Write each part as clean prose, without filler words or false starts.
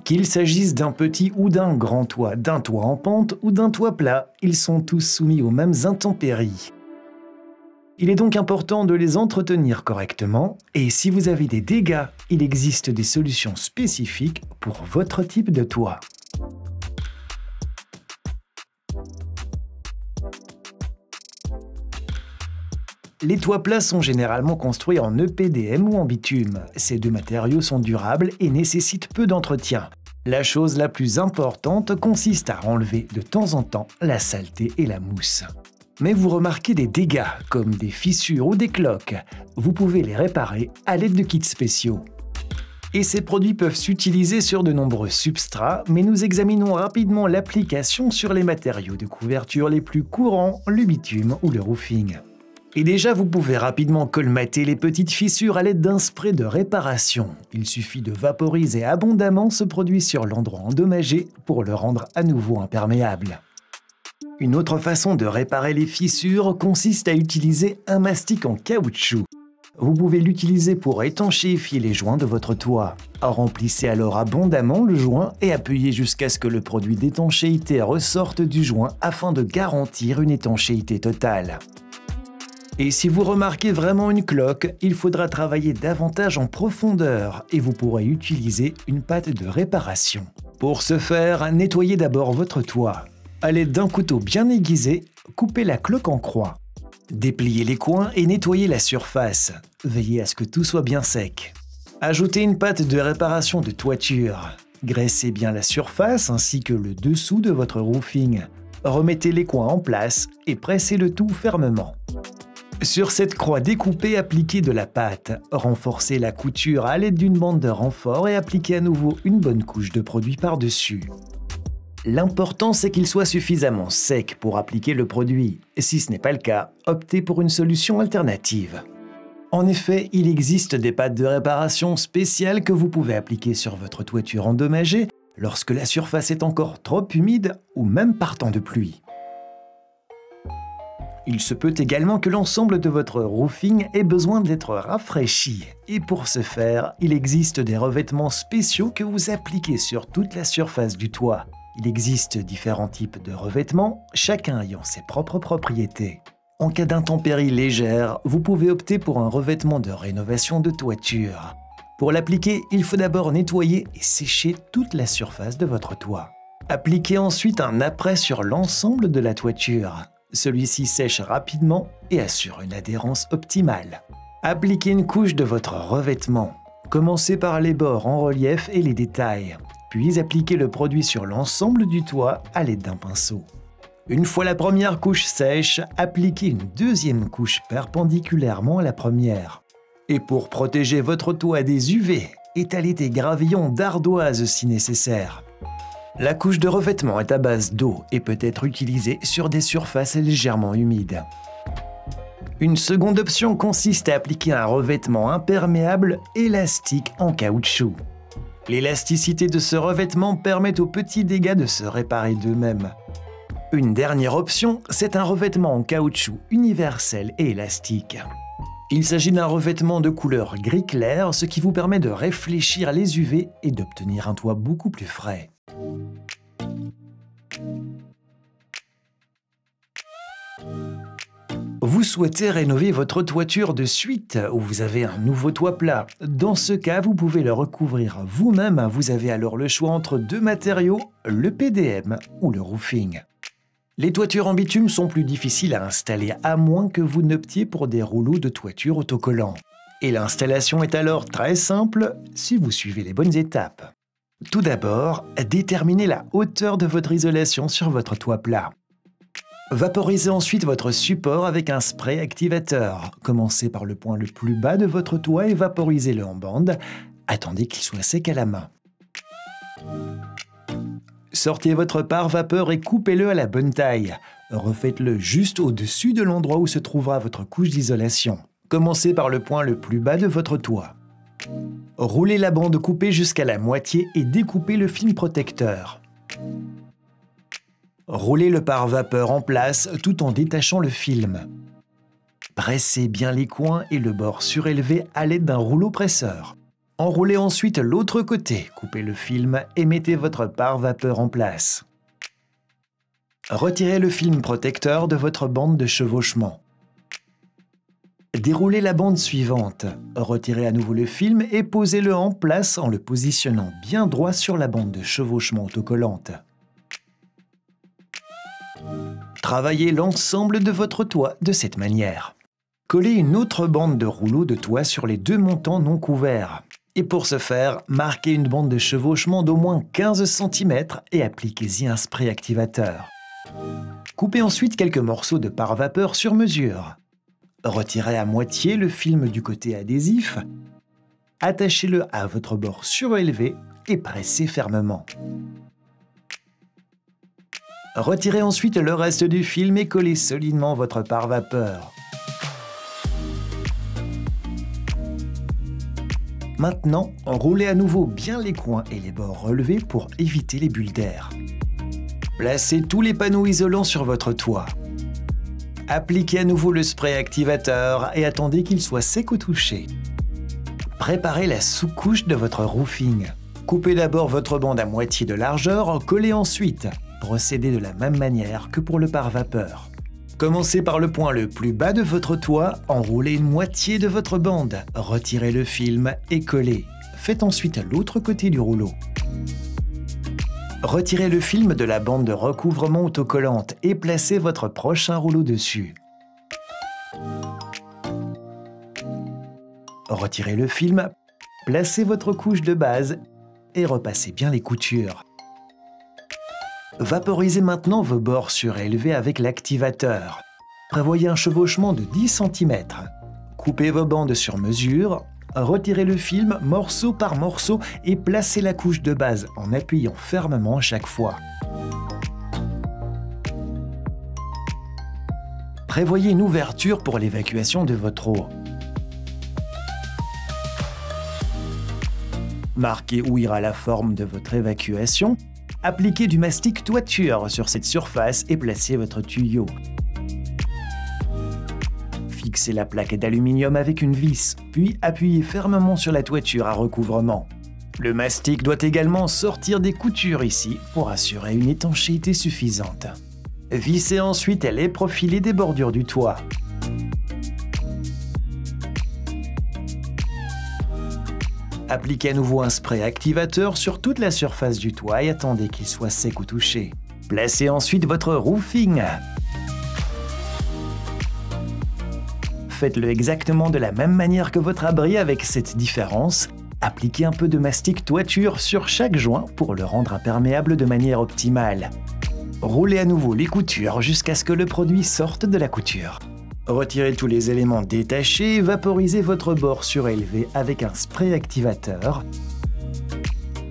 Qu'il s'agisse d'un petit ou d'un grand toit, d'un toit en pente ou d'un toit plat, ils sont tous soumis aux mêmes intempéries. Il est donc important de les entretenir correctement et si vous avez des dégâts, il existe des solutions spécifiques pour votre type de toit. Les toits plats sont généralement construits en EPDM ou en bitume. Ces deux matériaux sont durables et nécessitent peu d'entretien. La chose la plus importante consiste à enlever de temps en temps la saleté et la mousse. Mais vous remarquez des dégâts, comme des fissures ou des cloques. Vous pouvez les réparer à l'aide de kits spéciaux. Et ces produits peuvent s'utiliser sur de nombreux substrats, mais nous examinons rapidement l'application sur les matériaux de couverture les plus courants, le bitume ou le roofing. Et déjà, vous pouvez rapidement colmater les petites fissures à l'aide d'un spray de réparation. Il suffit de vaporiser abondamment ce produit sur l'endroit endommagé pour le rendre à nouveau imperméable. Une autre façon de réparer les fissures consiste à utiliser un mastic en caoutchouc. Vous pouvez l'utiliser pour étanchéifier les joints de votre toit. Remplissez alors abondamment le joint et appuyez jusqu'à ce que le produit d'étanchéité ressorte du joint afin de garantir une étanchéité totale. Et si vous remarquez vraiment une cloque, il faudra travailler davantage en profondeur et vous pourrez utiliser une pâte de réparation. Pour ce faire, nettoyez d'abord votre toit. À l'aide d'un couteau bien aiguisé, coupez la cloque en croix. Dépliez les coins et nettoyez la surface. Veillez à ce que tout soit bien sec. Ajoutez une pâte de réparation de toiture. Graissez bien la surface ainsi que le dessous de votre roofing. Remettez les coins en place et pressez le tout fermement. Sur cette croix découpée, appliquez de la pâte. Renforcez la couture à l'aide d'une bande de renfort et appliquez à nouveau une bonne couche de produit par-dessus. L'important, c'est qu'il soit suffisamment sec pour appliquer le produit. Si ce n'est pas le cas, optez pour une solution alternative. En effet, il existe des pâtes de réparation spéciales que vous pouvez appliquer sur votre toiture endommagée lorsque la surface est encore trop humide ou même par temps de pluie. Il se peut également que l'ensemble de votre roofing ait besoin d'être rafraîchi. Et pour ce faire, il existe des revêtements spéciaux que vous appliquez sur toute la surface du toit. Il existe différents types de revêtements, chacun ayant ses propres propriétés. En cas d'intempéries légères, vous pouvez opter pour un revêtement de rénovation de toiture. Pour l'appliquer, il faut d'abord nettoyer et sécher toute la surface de votre toit. Appliquez ensuite un apprêt sur l'ensemble de la toiture. Celui-ci sèche rapidement et assure une adhérence optimale. Appliquez une couche de votre revêtement. Commencez par les bords en relief et les détails. Puis appliquez le produit sur l'ensemble du toit à l'aide d'un pinceau. Une fois la première couche sèche, appliquez une deuxième couche perpendiculairement à la première. Et pour protéger votre toit des UV, étalez des gravillons d'ardoise si nécessaire. La couche de revêtement est à base d'eau et peut être utilisée sur des surfaces légèrement humides. Une seconde option consiste à appliquer un revêtement imperméable élastique en caoutchouc. L'élasticité de ce revêtement permet aux petits dégâts de se réparer d'eux-mêmes. Une dernière option, c'est un revêtement en caoutchouc universel et élastique. Il s'agit d'un revêtement de couleur gris clair, ce qui vous permet de réfléchir les UV et d'obtenir un toit beaucoup plus frais. Vous souhaitez rénover votre toiture de suite ou vous avez un nouveau toit plat. Dans ce cas, vous pouvez le recouvrir vous-même. Vous avez alors le choix entre deux matériaux, le PDM ou le roofing. Les toitures en bitume sont plus difficiles à installer à moins que vous n'optiez pour des rouleaux de toiture autocollants. Et l'installation est alors très simple si vous suivez les bonnes étapes. Tout d'abord, déterminez la hauteur de votre isolation sur votre toit plat. Vaporisez ensuite votre support avec un spray activateur. Commencez par le point le plus bas de votre toit et vaporisez-le en bande. Attendez qu'il soit sec à la main. Sortez votre pare-vapeur et coupez-le à la bonne taille. Refaites-le juste au-dessus de l'endroit où se trouvera votre couche d'isolation. Commencez par le point le plus bas de votre toit. Roulez la bande coupée jusqu'à la moitié et découpez le film protecteur. Roulez le pare-vapeur en place tout en détachant le film. Pressez bien les coins et le bord surélevé à l'aide d'un rouleau presseur. Enroulez ensuite l'autre côté, coupez le film et mettez votre pare-vapeur en place. Retirez le film protecteur de votre bande de chevauchement. Déroulez la bande suivante. Retirez à nouveau le film et posez-le en place en le positionnant bien droit sur la bande de chevauchement autocollante. Travaillez l'ensemble de votre toit de cette manière. Collez une autre bande de rouleau de toit sur les deux montants non couverts. Et pour ce faire, marquez une bande de chevauchement d'au moins 15 cm et appliquez-y un spray activateur. Coupez ensuite quelques morceaux de pare-vapeur sur mesure. Retirez à moitié le film du côté adhésif, attachez-le à votre bord surélevé et pressez fermement. Retirez ensuite le reste du film et collez solidement votre pare-vapeur. Maintenant, enroulez à nouveau bien les coins et les bords relevés pour éviter les bulles d'air. Placez tous les panneaux isolants sur votre toit. Appliquez à nouveau le spray activateur et attendez qu'il soit sec au toucher. Préparez la sous-couche de votre roofing. Coupez d'abord votre bande à moitié de largeur, collez ensuite. Procédez de la même manière que pour le pare-vapeur. Commencez par le point le plus bas de votre toit, enroulez une moitié de votre bande, retirez le film et collez. Faites ensuite l'autre côté du rouleau. Retirez le film de la bande de recouvrement autocollante et placez votre prochain rouleau dessus. Retirez le film, placez votre couche de base et repassez bien les coutures. Vaporisez maintenant vos bords surélevés avec l'activateur. Prévoyez un chevauchement de 10 cm. Coupez vos bandes sur mesure. Retirez le film morceau par morceau et placez la couche de base en appuyant fermement à chaque fois. Prévoyez une ouverture pour l'évacuation de votre eau. Marquez où ira la forme de votre évacuation. Appliquez du mastic toiture sur cette surface et placez votre tuyau. Fixez la plaque d'aluminium avec une vis, puis appuyez fermement sur la toiture à recouvrement. Le mastic doit également sortir des coutures ici pour assurer une étanchéité suffisante. Vissez ensuite les profilés des bordures du toit. Appliquez à nouveau un spray activateur sur toute la surface du toit et attendez qu'il soit sec au toucher. Placez ensuite votre roofing. Faites-le exactement de la même manière que votre abri avec cette différence. Appliquez un peu de mastic toiture sur chaque joint pour le rendre imperméable de manière optimale. Roulez à nouveau les coutures jusqu'à ce que le produit sorte de la couture. Retirez tous les éléments détachés et vaporisez votre bord surélevé avec un spray activateur.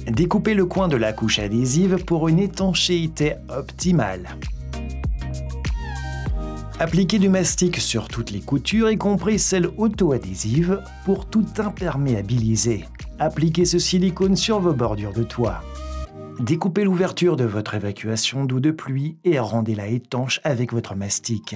Découpez le coin de la couche adhésive pour une étanchéité optimale. Appliquez du mastic sur toutes les coutures, y compris celles auto-adhésives, pour tout imperméabiliser. Appliquez ce silicone sur vos bordures de toit. Découpez l'ouverture de votre évacuation d'eau de pluie et rendez-la étanche avec votre mastic.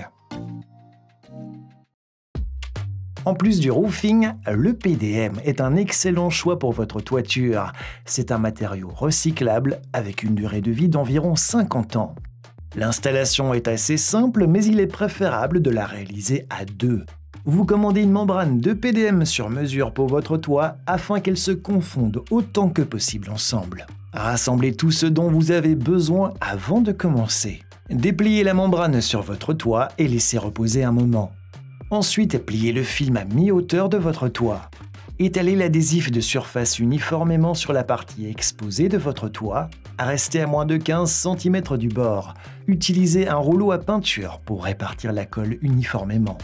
En plus du roofing, le PDM est un excellent choix pour votre toiture. C'est un matériau recyclable avec une durée de vie d'environ 50 ans. L'installation est assez simple, mais il est préférable de la réaliser à deux. Vous commandez une membrane de PDM sur mesure pour votre toit afin qu'elles se confondent autant que possible ensemble. Rassemblez tout ce dont vous avez besoin avant de commencer. Dépliez la membrane sur votre toit et laissez reposer un moment. Ensuite, pliez le film à mi-hauteur de votre toit. Étalez l'adhésif de surface uniformément sur la partie exposée de votre toit. Restez à moins de 15 cm du bord. Utilisez un rouleau à peinture pour répartir la colle uniformément.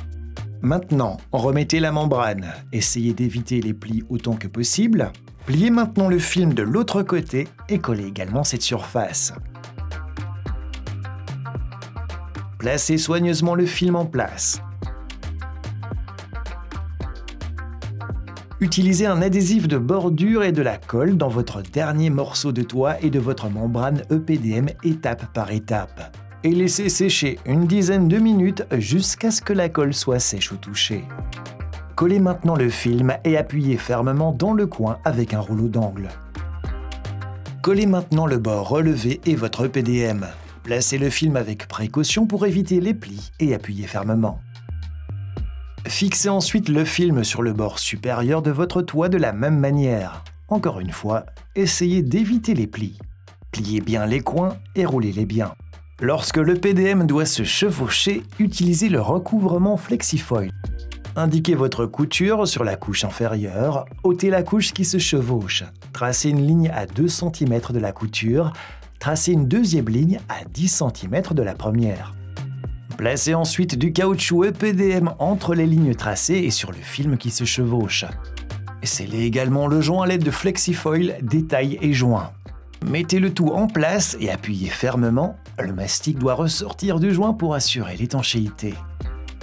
Maintenant, remettez la membrane. Essayez d'éviter les plis autant que possible. Pliez maintenant le film de l'autre côté et collez également cette surface. Placez soigneusement le film en place. Utilisez un adhésif de bordure et de la colle dans votre dernier morceau de toit et de votre membrane EPDM étape par étape. Et laissez sécher une dizaine de minutes jusqu'à ce que la colle soit sèche au toucher. Collez maintenant le film et appuyez fermement dans le coin avec un rouleau d'angle. Collez maintenant le bord relevé et votre EPDM. Placez le film avec précaution pour éviter les plis et appuyez fermement. Fixez ensuite le film sur le bord supérieur de votre toit de la même manière. Encore une fois, essayez d'éviter les plis. Pliez bien les coins et roulez-les bien. Lorsque le PDM doit se chevaucher, utilisez le recouvrement Flexifoil. Indiquez votre couture sur la couche inférieure, ôtez la couche qui se chevauche, tracez une ligne à 2 cm de la couture, tracez une deuxième ligne à 10 cm de la première. Placez ensuite du caoutchouc EPDM entre les lignes tracées et sur le film qui se chevauche. Scellez également le joint à l'aide de Flexifoil, détail et joint. Mettez le tout en place et appuyez fermement. Le mastic doit ressortir du joint pour assurer l'étanchéité.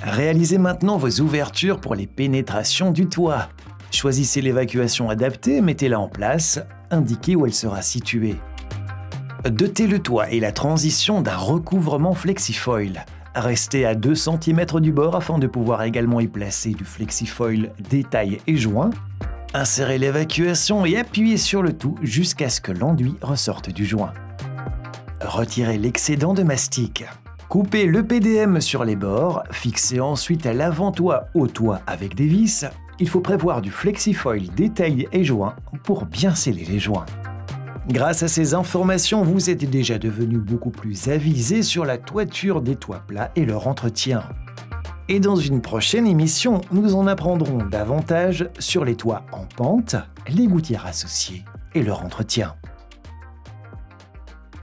Réalisez maintenant vos ouvertures pour les pénétrations du toit. Choisissez l'évacuation adaptée, mettez-la en place, indiquez où elle sera située. Dotez le toit et la transition d'un recouvrement Flexifoil. Restez à 2 cm du bord afin de pouvoir également y placer du Flexifoil, détail et joint. Insérez l'évacuation et appuyez sur le tout jusqu'à ce que l'enduit ressorte du joint. Retirez l'excédent de mastic. Coupez le PDM sur les bords, fixez ensuite à l'avant-toit au toit avec des vis. Il faut prévoir du Flexifoil, détail et joint pour bien sceller les joints. Grâce à ces informations, vous êtes déjà devenu beaucoup plus avisé sur la toiture des toits plats et leur entretien. Et dans une prochaine émission, nous en apprendrons davantage sur les toits en pente, les gouttières associées et leur entretien.